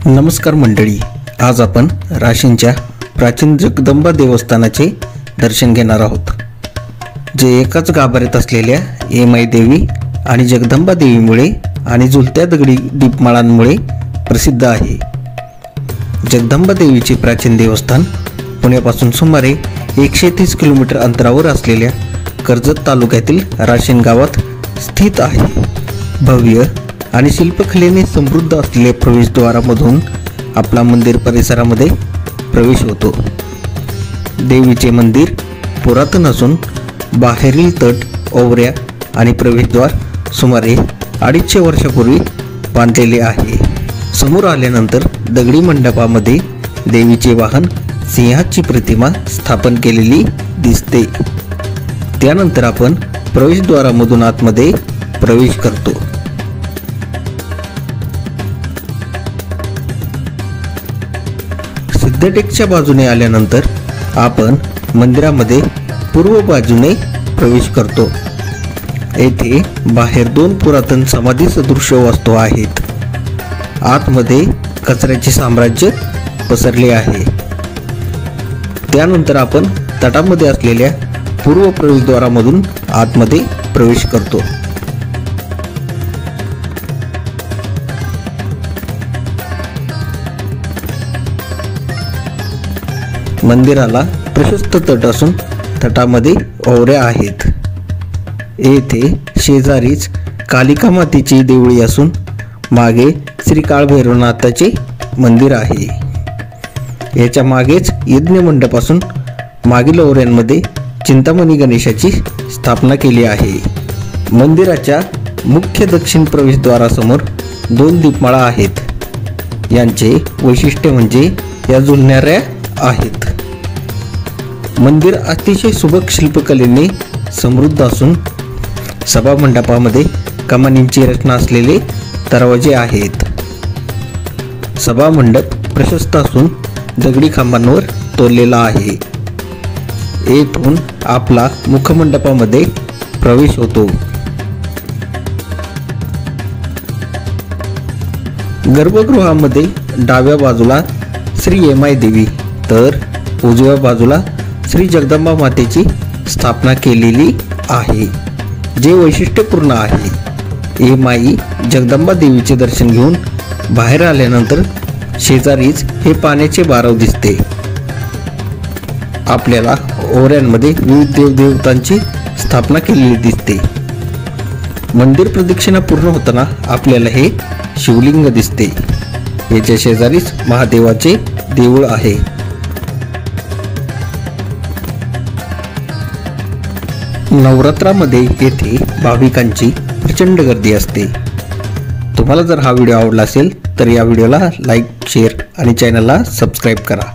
नमस्कार मंडळी, आज आपण राशींच्या प्राचीन जगदंबा देवस्थानाचे दर्शन घेणार आहोत, जे एकाच गाभाऱ्यात असलेल्या येमाई देवी आणि जगदंबा देवीमुळे आणि झुलत्या दगडी दीपमाळांमुळे प्रसिद्ध आहे। जगदंबा देवीचे प्राचीन देवस्थान पुण्यापासून सुमारे 130 किलोमीटर अंतरावर असलेल्या कर्जत तालुक्यातील राशीन गावात स्थित आहे। भव्य आणि शिल्पकलेने समृद्ध असलेल्या प्रवेशद्वारामधून आपला मंदिर परिसरामध्ये प्रवेश होतो। देवीचे मंदिर पुरातन असून बाहेरील तट, ओवऱ्या आणि प्रवेशद्वार सुमारे 250 वर्षापूर्वी बांधलेले आहे। समोर आल्यानंतर दगडी मंडपामध्ये देवीचे वाहन सिंहाची प्रतिमा स्थापन केलेली दिसते। त्यानंतर आपण प्रवेशद्वारामधून आतमध्ये प्रवेश करतो। सिद्धटेकच्या बाजूने आल्यानंतर आपण मंदिरामध्ये पूर्व बाजूने प्रवेश करतो। येथे बाहेर 2 पुरातन समाधी सदृश वास्तू आहेत। आतमध्ये कचऱ्याचे साम्राज्य पसरले आहे। त्यानंतर आपण तटामध्ये असलेल्या पूर्व प्रवेशद्वारामधून आतमध्ये प्रवेश करतो। मंदिराला प्रशस्त तट असून तटामध्ये ओवऱ्या आहेत। येथे शेजारीच कालिका मातेची देवळी असून मागे श्री काळभैरवनाथाचे मंदिर आहे। याच्या मागेच यज्ञ मंडप असून मागील ओवऱ्यांमध्ये चिंतामणी गणेशाची स्थापना केली आहे। मंदिराच्या मुख्य दक्षिण प्रवेशद्वारासमोर 2 दीपमाळा आहेत। यांचे वैशिष्ट्य म्हणजे या झुलणाऱ्या आहेत। मंदिर अतिशय सुबक शिल्पकलेने समृद्ध असून सभा मंडपामध्ये कमानींची रचना असलेले दरवाजे आहेत। सभा मंडप प्रशस्त असून दगडी खांबांवर तोललेला आहे। येथून आपला मुखमंडपामध्ये प्रवेश होतो। गर्भगृहामध्ये डाव्या बाजूला श्री येमाई देवी तर उजव्या बाजूला श्री जगदंबा मातेची स्थापना केलेली आहे, जे वैशिष्ट्यपूर्ण आहे। येमाई जगदंबा देवीचे दर्शन घेऊन बाहेर आल्यानंतर शेजारीच हे पाण्याचे बारव दिसते। आपल्याला ओवऱ्यांमध्ये विविध देवदेवतांची स्थापना केलेली दिसते। मंदिर प्रदक्षिणा पूर्ण होताना आपल्याला हे शिवलिंग दिसते। याच्या शेजारीच महादेवाचे देऊळ आहे। नवरात्रामध्ये येथे भाविकांची प्रचंड गर्दी असते। तुम्हाला जर हा व्हिडिओ आवडला असेल तर या व्हिडिओला लाईक, शेअर आणि चॅनलला सबस्क्राईब करा।